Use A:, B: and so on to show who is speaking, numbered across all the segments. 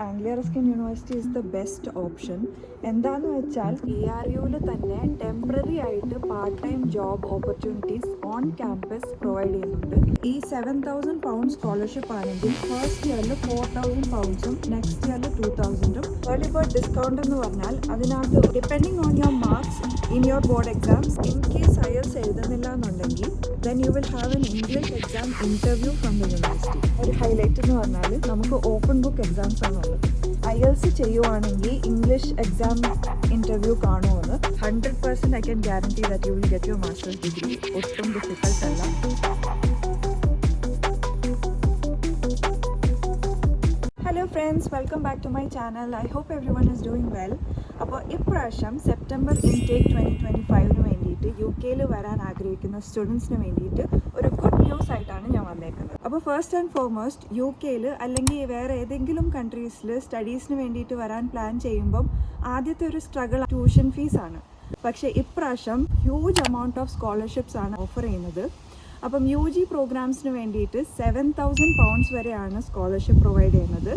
A: Anglia Ruskin University is the best option. എന്താന്ന് വെച്ചാൽ ARUവിൽ തന്നെ ടെമ്പററി ആയിട്ട് part time job opportunities on campus provide ചെയ്യുന്നുണ്ട്. ഈ £7,000 സ്കോളർഷിപ്പ് ആണെങ്കിൽ ഫസ്റ്റ് ഇയറിൽ £4,000 നെക്സ്റ്റ് ഇയറിൽ 2,000 ഏർലി ബേർഡ് ഡിസ്കൗണ്ട് എന്ന് പറഞ്ഞാൽ അതിനകത്ത് depending on your marks in your board exams in case IELTS എഴുതുന്നില്ല എന്നുണ്ടെങ്കിൽ then you will have an English exam interview from the university. ഒരു ഹൈലൈറ്റ് എന്ന് പറഞ്ഞാൽ നമുക്ക് ഓപ്പൺ ബുക്ക് എക്സാംസ് ആണുള്ളത്. IELTS ചെയ്യുവാണെങ്കിൽ ഇംഗ്ലീഷ് എക്സാം ഇൻ്റർവ്യൂ കാണുമെന്ന് 100% I can guarantee that you will get your master's degree. ഒട്ടും ഡിഫിക്കൽട്ട് അല്ല. Hello friends, welcome back to my channel. I hope everyone is doing well. അപ്പോൾ ഇപ്രാവശ്യം September intake 2025 വേണ്ടിയിട്ട് UK വരാൻ ആഗ്രഹിക്കുന്ന സ്റ്റുഡൻസിന് വേണ്ടിയിട്ട് ഒരു ഗുഡ് ന്യൂസ് ആയിട്ടാണ് ഞാൻ വന്നേക്കുന്നത്. അപ്പോൾ ഫസ്റ്റ് ആൻഡ് ഫോർമോസ്റ്റ് UK അല്ലെങ്കിൽ വേറെ ഏതെങ്കിലും കൺട്രീസിൽ സ്റ്റഡീസിന് വേണ്ടിയിട്ട് വരാൻ പ്ലാൻ ചെയ്യുമ്പം ആദ്യത്തെ ഒരു സ്ട്രഗിൾ ട്യൂഷൻ ഫീസാണ്. പക്ഷേ ഇപ്രാവശ്യം ഹ്യൂജ് എമൗണ്ട് ഓഫ് സ്കോളർഷിപ്സ് ആണ് ഓഫർ ചെയ്യുന്നത്. അപ്പം UG പ്രോഗ്രാംസിന് വേണ്ടിയിട്ട് £7,000 വരെയാണ് സ്കോളർഷിപ്പ് പ്രൊവൈഡ് ചെയ്യുന്നത്.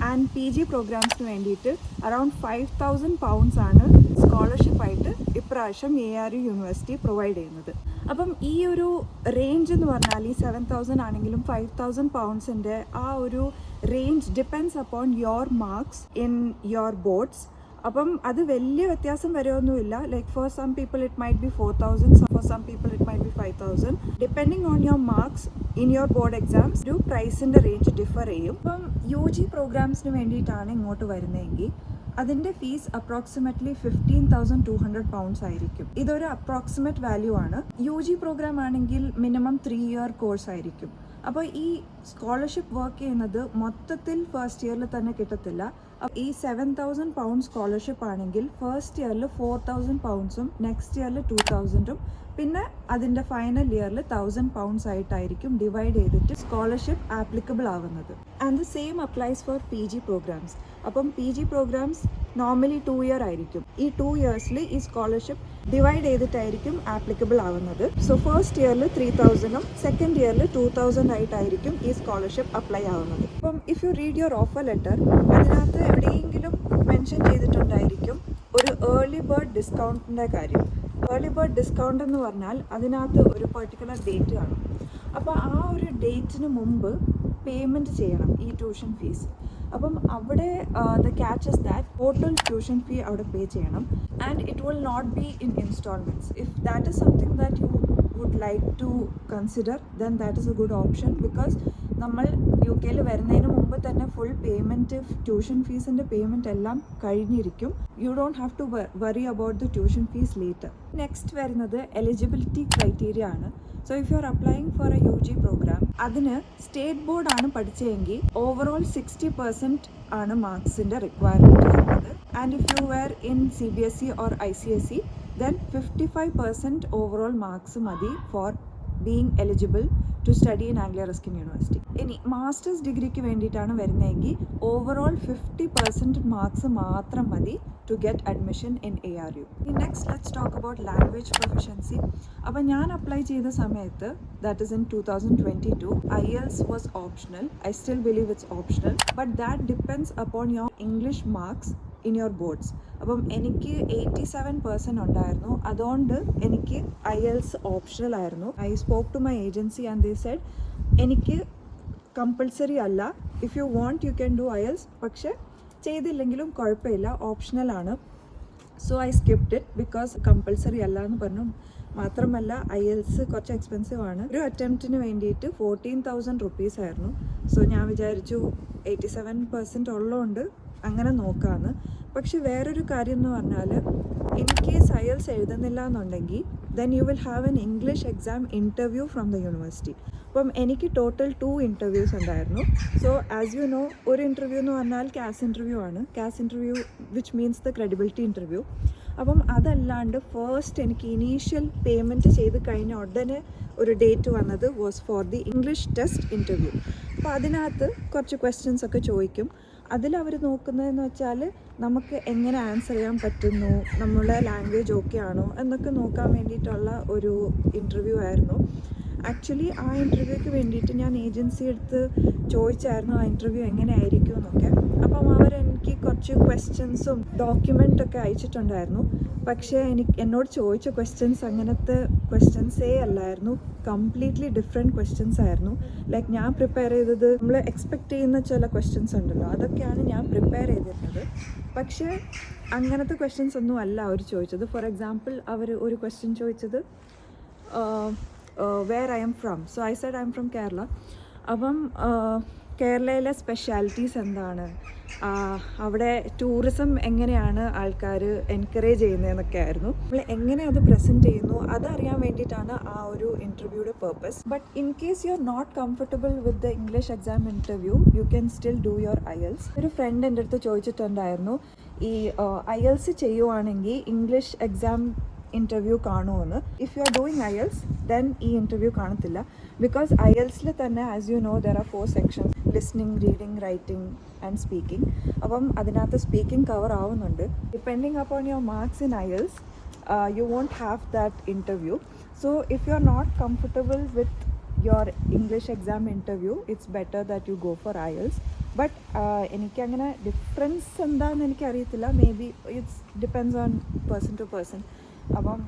A: ആൻഡ് PG പ്രോഗ്രാംസിന് വേണ്ടിയിട്ട് അറൗണ്ട് £5,000 ആണ് സ്കോളർഷിപ്പായിട്ട് ഇപ്രാവശ്യം ARU യൂണിവേഴ്സിറ്റി പ്രൊവൈഡ് ചെയ്യുന്നത്. അപ്പം ഈ ഒരു റേഞ്ച് എന്ന് പറഞ്ഞാൽ ഈ 7,000 ആണെങ്കിലും £5,000 ആ ഒരു range depends upon your marks in your boards. അപ്പം അത് വലിയ വ്യത്യാസം വരുമൊന്നുമില്ല. Like for some people it might be 4,000, for some people it might be 5,000. Depending on your marks in your board exams ഒരു പ്രൈസിൻ്റെ റേഞ്ച് ഡിഫർ ചെയ്യും. അപ്പം UG പ്രോഗ്രാംസിന് വേണ്ടിയിട്ടാണ് ഇങ്ങോട്ട് വരുന്നതെങ്കിൽ അതിൻ്റെ ഫീസ് അപ്രോക്സിമറ്റ്ലി £15,200 ആയിരിക്കും. ഇതൊരു അപ്രോക്സിമേറ്റ് വാല്യൂ ആണ്. UG പ്രോഗ്രാം ആണെങ്കിൽ മിനിമം 3 ഇയർ കോഴ്സ് ആയിരിക്കും. അപ്പോൾ ഈ സ്കോളർഷിപ്പ് വർക്ക് ചെയ്യുന്നത് മൊത്തത്തിൽ ഫസ്റ്റ് ഇയറിൽ തന്നെ കിട്ടത്തില്ല. ഈ £7,000 സ്കോളർഷിപ്പ് ആണെങ്കിൽ ഫസ്റ്റ് ഇയറിൽ £4,000 നെക്സ്റ്റ് ഇയറിൽ 2,000 പിന്നെ അതിൻ്റെ ഫൈനൽ ഇയറിൽ £1,000 ആയിട്ടായിരിക്കും ഡിവൈഡ് ചെയ്തിട്ട് സ്കോളർഷിപ്പ് ആപ്ലിക്കബിൾ ആവുന്നത്. And the same applies for PG programs. അപ്പം PG പ്രോഗ്രാംസ് നോർമലി 2 ഇയർ ആയിരിക്കും. ഈ 2 ഇയേഴ്സിൽ ഈ സ്കോളർഷിപ്പ് ഡിവൈഡ് ചെയ്തിട്ടായിരിക്കും ആപ്ലിക്കബിൾ ആവുന്നത്. സോ ഫസ്റ്റ് ഇയറിൽ 3,000 സെക്കൻഡ് ഇയറിൽ 2,000 ആയിട്ടായിരിക്കും ഈ സ്കോളർഷിപ്പ് അപ്ലൈ ആവുന്നത്. അപ്പം if you read your offer letter അതിനകത്ത് എവിടെയെങ്കിലും മെൻഷൻ ചെയ്തിട്ടുണ്ടായിരിക്കും ഒരു ഏർലി ബേർഡ് ഡിസ്കൗണ്ടിൻ്റെ കാര്യം. ഏർലി ബേർഡ് ഡിസ്കൗണ്ട് എന്ന് പറഞ്ഞാൽ അതിനകത്ത് ഒരു പെർട്ടിക്കുലർ ഡേറ്റ് കാണും. അപ്പോൾ ആ ഒരു ഡേറ്റിന് മുമ്പ് പേയ്മെൻറ്റ് ചെയ്യണം ഈ ട്യൂഷൻ ഫീസ്. അപ്പം അവിടെ the catch is that total tuition fee അവിടെ പേ ചെയ്യണം. And it will not be in instalments. If that is something that you would like to consider then that is a good option. Because നമ്മൾ UK വരുന്നതിന് മുമ്പ് തന്നെ full payment tuition ഫീസിൻ്റെ payment എല്ലാം കഴിഞ്ഞിരിക്കും. You don't have to worry about the tuition fees later. Next വരുന്നത് eligibility criteria ആണ്. So if you are applying four a UG programme അതിന് സ്റ്റേറ്റ് ബോർഡാണ് പഠിച്ചതെങ്കിൽ ഓവറോൾ 60% ആണ് മാർക്സിൻ്റെ റിക്വയർമെൻറ്റ് വരുന്നത്. And if you were in CBSE or ICSE then 55% overall marks മതി for being eligible to study in Anglia Ruskin University. ഇനി masters ഡിഗ്രിക്ക് വേണ്ടിയിട്ടാണ് വരുന്നതെങ്കിൽ ഓവറോൾ 50% മാർക്സ് മാത്രം മതി to get admission in ARU. Next let's talk about language proficiency. അപ്പോൾ ഞാൻ apply ചെയ്ത സമയത്ത് that is in 2022 IELTS was optional. I still believe it's optional, but that depends upon your English marks in your boards. അപ്പം എനിക്ക് 87% ഉണ്ടായിരുന്നു. അതുകൊണ്ട് എനിക്ക് IELTS optional ആയിരുന്നു. I spoke to my agency and they said എനിക്ക് compulsory അല്ല, if you want you can do IELTS, പക്ഷേ ചെയ്തില്ലെങ്കിലും കുഴപ്പമില്ല, ഓപ്ഷണലാണ്. So I skipped it because compulsory അല്ല എന്ന് പറഞ്ഞു. മാത്രമല്ല IELTS കുറച്ച് എക്സ്പെൻസീവ് ആണ്. ഒരു അറ്റംപ്റ്റിന് വേണ്ടിയിട്ട് 14,000 rupees ആയിരുന്നു. സോ ഞാൻ വിചാരിച്ചു 87% ഉള്ളതുകൊണ്ട് അങ്ങനെ നോക്കാമെന്ന്. പക്ഷെ വേറൊരു കാര്യം എന്ന് പറഞ്ഞാൽ ഇൻ കേസ് IELTS എഴുതുന്നില്ല എന്നുണ്ടെങ്കിൽ then you will have an English exam interview from the university. അപ്പം എനിക്ക് ടോട്ടൽ 2 ഇൻ്റർവ്യൂസ് ഉണ്ടായിരുന്നു. സോ ആസ് യു നോ, ഒരു ഇൻ്റർവ്യൂ എന്ന് പറഞ്ഞാൽ CAS ഇൻ്റർവ്യൂ ആണ്. CAS interview which means the credibility interview. അപ്പം അതല്ലാണ്ട് ഫസ്റ്റ് എനിക്ക് ഇനീഷ്യൽ പേയ്മെൻറ്റ് ചെയ്ത് കഴിഞ്ഞ ഉടനെ ഒരു ഡേറ്റ് വന്നത് was for the English test interview. അപ്പോൾ അതിനകത്ത് കുറച്ച് ക്വസ്റ്റ്യൻസ് ഒക്കെ ചോദിക്കും. അതിലവർ നോക്കുന്നതെന്ന് വെച്ചാൽ നമുക്ക് എങ്ങനെ ആൻസർ ചെയ്യാൻ പറ്റുന്നു, നമ്മളുടെ ലാംഗ്വേജ് ഓക്കെ ആണോ എന്നൊക്കെ നോക്കാൻ വേണ്ടിയിട്ടുള്ള ഒരു ഇൻ്റർവ്യൂ ആയിരുന്നു. ആക്ച്വലി ആ ഇൻ്റർവ്യൂക്ക് വേണ്ടിയിട്ട് ഞാൻ ഏജൻസി എടുത്ത് ചോദിച്ചായിരുന്നു ആ ഇൻ്റർവ്യൂ എങ്ങനെ ആയിരിക്കും എന്നൊക്കെ. അപ്പം അവർ കുറച്ച് ക്വസ്റ്റ്യൻസും ഡോക്യുമെൻ്റൊക്കെ അയച്ചിട്ടുണ്ടായിരുന്നു. പക്ഷേ എന്നോട് ചോദിച്ച ക്വസ്റ്റ്യൻസ് അങ്ങനത്തെ ക്വസ്റ്റ്യൻസേ അല്ലായിരുന്നു. കംപ്ലീറ്റ്ലി ഡിഫറെൻറ്റ് ക്വസ്റ്റ്യൻസ് ആയിരുന്നു. ലൈക്ക് ഞാൻ പ്രിപ്പയർ ചെയ്തത് നമ്മൾ എക്സ്പെക്റ്റ് ചെയ്യുന്ന ചില ക്വസ്റ്റ്യൻസ് ഉണ്ടല്ലോ, അതൊക്കെയാണ് ഞാൻ പ്രിപ്പയർ ചെയ്തിരുന്നത്. പക്ഷേ അങ്ങനത്തെ ക്വസ്റ്റ്യൻസ് ഒന്നും അല്ല അവർ ചോദിച്ചത്. ഫോർ എക്സാമ്പിൾ, അവർ ഒരു ക്വസ്റ്റ്യൻ ചോദിച്ചത് where I am from. So I said I am from Kerala. അപ്പം കേരളയിലെ സ്പെഷ്യാലിറ്റീസ് എന്താണ്, അവിടെ ടൂറിസം എങ്ങനെയാണ് ആൾക്കാർ എൻകറേജ് ചെയ്യുന്നതെന്നൊക്കെ ആയിരുന്നു. നമ്മൾ എങ്ങനെ അത് പ്രസൻറ്റ് ചെയ്യുന്നു അതറിയാൻ വേണ്ടിയിട്ടാണ് ആ ഒരു ഇൻ്റർവ്യൂയുടെ purpose. But in case you are not comfortable with the English exam interview, you can still do your IELTS. ഒരു ഫ്രണ്ട് എൻ്റെ അടുത്ത് ചോദിച്ചിട്ടുണ്ടായിരുന്നു, ഈ IELTS ചെയ്യുവാണെങ്കിൽ ഇംഗ്ലീഷ് എക്സാം ഇൻ്റർവ്യൂ കാണുമെന്ന്. If you are doing IELTS then ഈ ഇൻ്റർവ്യൂ കാണത്തില്ല. Because IELTSൽ തന്നെ as you know there are 4 sections: listening, reading, writing and speaking. അപ്പം അതിനകത്ത് സ്പീക്കിംഗ് കവർ ആവുന്നുണ്ട്. Depending upon your marks in IELTS, you won't have that interview. So if you are not comfortable with your English exam interview, it's better that you go for IELTS. But എനിക്കങ്ങനെ difference എന്താണെന്ന് എനിക്കറിയത്തില്ല. Maybe it's depends on person to person. അപ്പം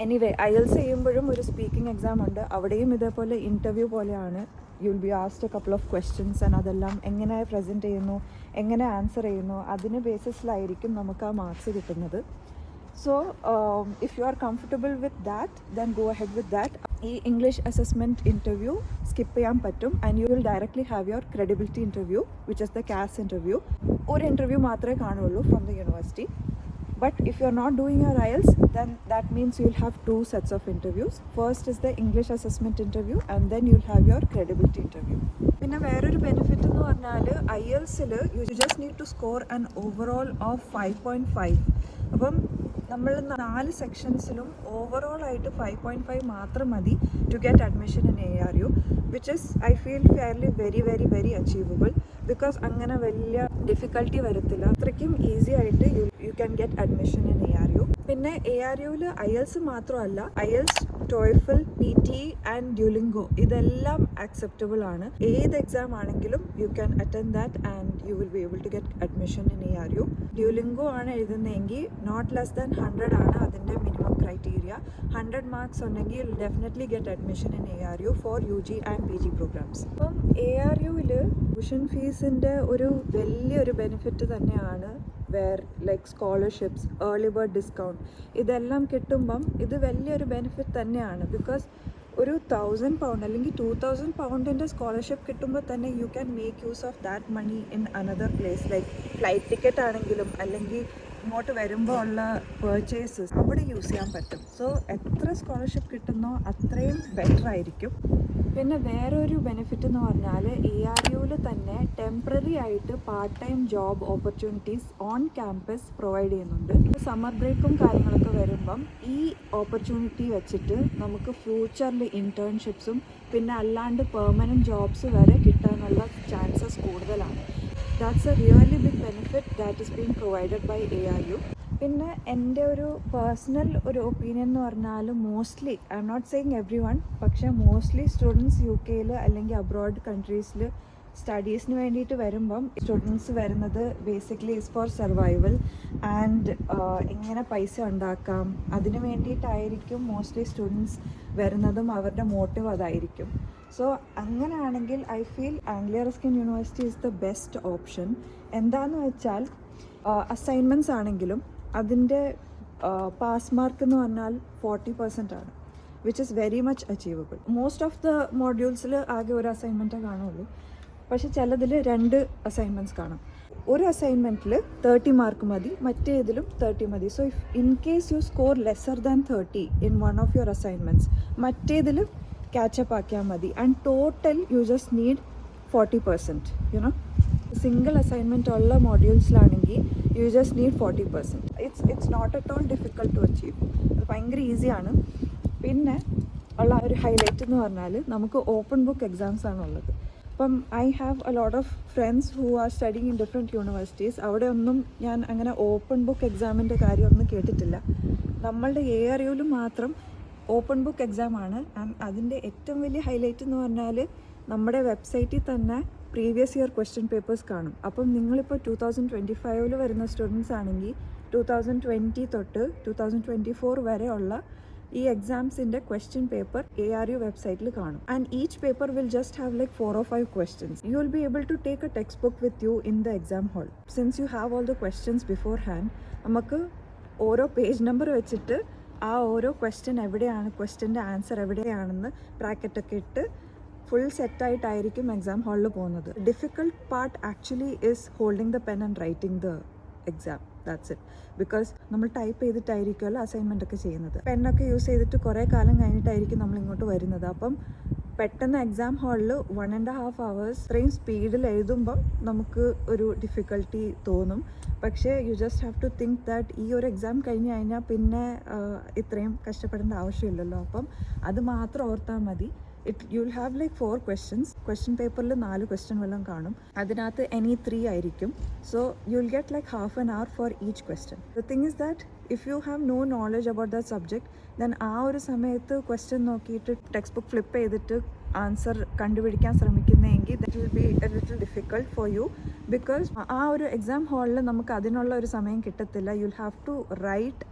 A: anyway, IELTS ചെയ്യുമ്പോഴും ഒരു speaking exam ഉണ്ട്. അവിടെയും ഇതേപോലെ interview പോലെയാണ്. U will B asked A couple of questions and അതെല്ലാം എങ്ങനെ പ്രസൻറ്റ് ചെയ്യുന്നു, എങ്ങനെ ആൻസർ ചെയ്യുന്നു, അതിന് ബേസിസിലായിരിക്കും നമുക്ക് ആ മാർക്സ് കിട്ടുന്നത്. So if you R comfortable with that, then go ahead with that. ഈ ഇംഗ്ലീഷ് അസസ്മെൻറ്റ് ഇൻ്റർവ്യൂ സ്കിപ്പ് ചെയ്യാൻ പറ്റും. And you will directly have your credibility interview, which is the CAS interview. ഒരു interview മാത്രമേ കാണുള്ളൂ from the university. But if you are not doing your IELTS, then that means you will have 2 sets of interviews. First is the English assessment interview and then you will have your credibility interview. പിന്നെ വേറൊരു benefit എന്ന് പറഞ്ഞാൽ IELTSൽ you just need to score an overall of 5.5. അപ്പം നമ്മൾ 4 സെക്ഷൻസിലും ഓവറോളായിട്ട് 5.5 മാത്രം മതി to get admission in ARU, which is I feel fairly very achievable. Because അങ്ങനെ വലിയ ഡിഫിക്കൽട്ടി വരത്തില്ല. അത്രയ്ക്കും ഈസി ആയിട്ട് you can get admission in ARU. പിന്നെ ARUവിൽ IELTS മാത്രമല്ല, IELTS, TOEFL, PT ആൻഡ് Duolingo ഇതെല്ലാം ആക്സെപ്റ്റബിൾ ആണ്. ഏത് എക്സാം ആണെങ്കിലും you can attend that and you will be able to get admission in ARU. Duolingo ആണ് എഴുതുന്നതെങ്കിൽ നോട്ട് ലെസ് ദാൻ 100 ആണ് അതിൻ്റെ മിനിമം ക്രൈറ്റീരിയ. 100 മാർക്സ് ഉണ്ടെങ്കിൽ you will definitely get admission in ARU for UG and PG programs. അപ്പം ARUവിൽ tuition ഫീസിൻ്റെ ഒരു വലിയൊരു benefit തന്നെയാണ് like scholarships, early bird discount ഇതെല്ലാം കിട്ടുമ്പം ഇത് വലിയൊരു ബെനിഫിറ്റ് തന്നെയാണ്. ബിക്കോസ് ഒരു 1000 പൗണ്ട് അല്ലെങ്കിൽ 2000 പൗണ്ടിൻ്റെ സ്കോളർഷിപ്പ് കിട്ടുമ്പോൾ തന്നെ you can make use of that money in another place. Like flight ticket ആണെങ്കിലും അല്ലെങ്കിൽ ഇങ്ങോട്ട് വരുമ്പോൾ ഉള്ള പർച്ചേസസ് അവിടെ യൂസ് ചെയ്യാൻ പറ്റും. സോ എത്ര സ്കോളർഷിപ്പ് കിട്ടുന്നോ അത്രയും ബെറ്റർ ആയിരിക്കും. പിന്നെ വേറൊരു ബെനിഫിറ്റ് എന്ന് പറഞ്ഞാൽ ARUവിൽ തന്നെ ടെമ്പററി ആയിട്ട് part time job opportunities on campus provide ചെയ്യുന്നുണ്ട്. സമ്മർ ബ്രേക്കും കാര്യങ്ങളൊക്കെ വരുമ്പം ഈ ഓപ്പർച്യൂണിറ്റി വെച്ചിട്ട് നമുക്ക് ഫ്യൂച്ചറിൽ ഇൻറ്റേൺഷിപ്സും പിന്നെ അല്ലാണ്ട് പെർമനൻറ്റ് ജോബ്സ് വരെ കിട്ടാനുള്ള ചാൻസസ് കൂടുതലാണ്. That's a really big benefit that is being provided by ARU. പിന്നെ എൻ്റെ ഒരു പേഴ്സണൽ ഒരു ഒപ്പീനിയൻ എന്ന് പറഞ്ഞാൽ mostly, I am not saying everyone, പക്ഷേ മോസ്റ്റ്ലി സ്റ്റുഡൻസ് UK അല്ലെങ്കിൽ അബ്രോഡ് കൺട്രീസിൽ സ്റ്റഡീസിന് വേണ്ടിയിട്ട് വരുമ്പം സ്റ്റുഡൻസ് വരുന്നത് basically is for survival and എങ്ങനെ പൈസ ഉണ്ടാക്കാം അതിന് വേണ്ടിയിട്ടായിരിക്കും മോസ്റ്റ്ലി സ്റ്റുഡൻസ് വരുന്നതും. അവരുടെ മോട്ടീവ് അതായിരിക്കും. സോ അങ്ങനെയാണെങ്കിൽ I feel Anglia Ruskin university is the best option. എന്താണെന്ന് വെച്ചാൽ അസൈൻമെൻറ്റ്സ് ആണെങ്കിലും അതിൻ്റെ പാസ് മാർക്ക് എന്ന് പറഞ്ഞാൽ 40% ആണ്, which is very much achievable. Most of the മോഡ്യൂൾസിൽ ആകെ ഒരു അസൈൻമെൻറ്റേ കാണുള്ളൂ, പക്ഷെ ചിലതിൽ 2 അസൈൻമെൻറ്റ്സ് കാണും. ഒരു അസൈൻമെൻറ്റിൽ 30 മാർക്ക് മതി, മറ്റേതിലും 30 മതി. So if in case you score lesser than 30 in one of your assignments, മറ്റേതിലും ക്യാച്ചപ്പ് ആക്കിയാൽ മതി. And total you just need 40%. You know, single assignment ഉള്ള മോഡ്യൂൾസിലാണെങ്കിൽ you just need 40%. It's not at all difficult to achieve. അത് ഭയങ്കര ഈസിയാണ്. പിന്നെ ഉള്ള ഒരു ഹൈലൈറ്റ് എന്ന് പറഞ്ഞാൽ നമുക്ക് ഓപ്പൺ ബുക്ക് എക്സാംസ് ആണുള്ളത്. അപ്പം I have a lot of friends who are studying in different universities. അവിടെ ഒന്നും ഞാൻ അങ്ങനെ ഓപ്പൺ ബുക്ക് എക്സാമിൻ്റെ കാര്യമൊന്നും കേട്ടിട്ടില്ല. നമ്മളുടെ ARUവിൽ മാത്രം ഓപ്പൺ ബുക്ക് എക്സാമാണ്. ആൻഡ് അതിൻ്റെ ഏറ്റവും വലിയ ഹൈലൈറ്റ് എന്ന് പറഞ്ഞാൽ നമ്മുടെ വെബ്സൈറ്റിൽ തന്നെ പ്രീവിയസ് ഇയർ ക്വസ്റ്റ്യൻ പേപ്പേഴ്സ് കാണും. അപ്പം നിങ്ങളിപ്പോൾ 2025 വരുന്ന സ്റ്റുഡൻസ് ആണെങ്കിൽ 2020 തൊട്ട് 2024 വരെയുള്ള ഈ എക്സാംസിൻ്റെ ക്വസ്റ്റ്യൻ പേപ്പർ ARU വെബ്സൈറ്റിൽ കാണും. And each paper will just have like 4 or 5 questions. You will be able to take a textbook with you in the exam hall. Since you have all the questions beforehand, നമുക്ക് ഓരോ page number വെച്ചിട്ട് ആ ഓരോ question എവിടെയാണ്, ക്വസ്റ്റ്യൻ്റെ answer എവിടെയാണെന്ന് ബ്രാക്കറ്റൊക്കെ ഇട്ട് full സെറ്റായിട്ടായിരിക്കും exam ഹാളിൽ പോകുന്നത്. Difficult part actually is holding the pen and writing the exam. That's it. Because നമ്മൾ ടൈപ്പ് ചെയ്തിട്ടായിരിക്കുമല്ലോ അസൈൻമെൻ്റ് ഒക്കെ ചെയ്യുന്നത്. പെന്നൊക്കെ യൂസ് ചെയ്തിട്ട് കുറേ കാലം കഴിഞ്ഞിട്ടായിരിക്കും നമ്മൾ ഇങ്ങോട്ട് വരുന്നത്. അപ്പം പെട്ടെന്ന് എക്സാം ഹാളിൽ 1.5 hours ഇത്രയും സ്പീഡിൽ എഴുതുമ്പം നമുക്ക് ഒരു ഡിഫിക്കൽട്ടി തോന്നും. പക്ഷേ you just have to think that ഈ ഒരു എക്സാം കഴിഞ്ഞ് കഴിഞ്ഞാൽ പിന്നെ ഇത്രയും കഷ്ടപ്പെടേണ്ട ആവശ്യമില്ലല്ലോ. അപ്പം അത് മാത്രം ഓർത്താൽ മതി. You'll have like 4 questions. Question paper ൽ 4 question വല്ലതും കാണും. അതിനകത്ത് any 3 ആയിരിക്കും. So you'll get like half an hour for each question. The thing is that if you have no knowledge about that subject, then ആ ഒരു സമയത്ത് question നോക്കിയിട്ട് text book flip ചെയ്തിട്ട് ആൻസർ കണ്ടുപിടിക്കാൻ ശ്രമിക്കുന്നതെങ്കിൽ that will be a little difficult for you, because ആ ഒരു exam ഹാളിൽ നമുക്ക് അതിനുള്ള ഒരു സമയം കിട്ടത്തില്ല. You'll have to write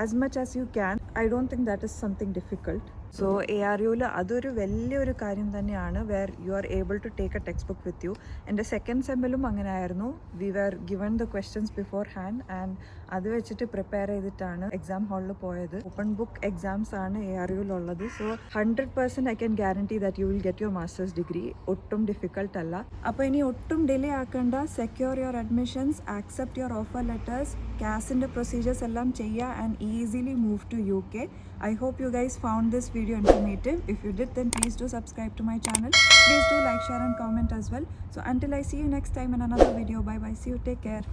A: as much as you can. I don't think that is something difficult. So ARUവിൽ അതൊരു വലിയൊരു കാര്യം തന്നെയാണ്, where you are able to take a textbook with you. എൻ്റെ സെക്കൻഡ് സെമ്മിലും അങ്ങനെ ആയിരുന്നു. We were given the questions beforehand and അത് വെച്ചിട്ട് പ്രിപ്പയർ ചെയ്തിട്ടാണ് എക്സാം ഹാളിൽ പോയത്. ഓപ്പൺ ബുക്ക് എക്സാംസ് ആണ് ARUവിലുള്ളത്. So 100% I can guarantee that you will get your masters degree. ഒട്ടും ഡിഫിക്കൽട്ട് അല്ല. അപ്പോൾ ഇനി ഒട്ടും ഡിലേ ആക്കേണ്ട. Secure your admissions, accept your offer letters, CASൻ്റെ പ്രൊസീജിയേഴ്സ് എല്ലാം ചെയ്യുക and easily move to UK. I hope you guys found this video informative. If you did, then please do subscribe to my channel. Please do like, share and comment as well. So until I see you next time in another video, bye bye, see you, take care.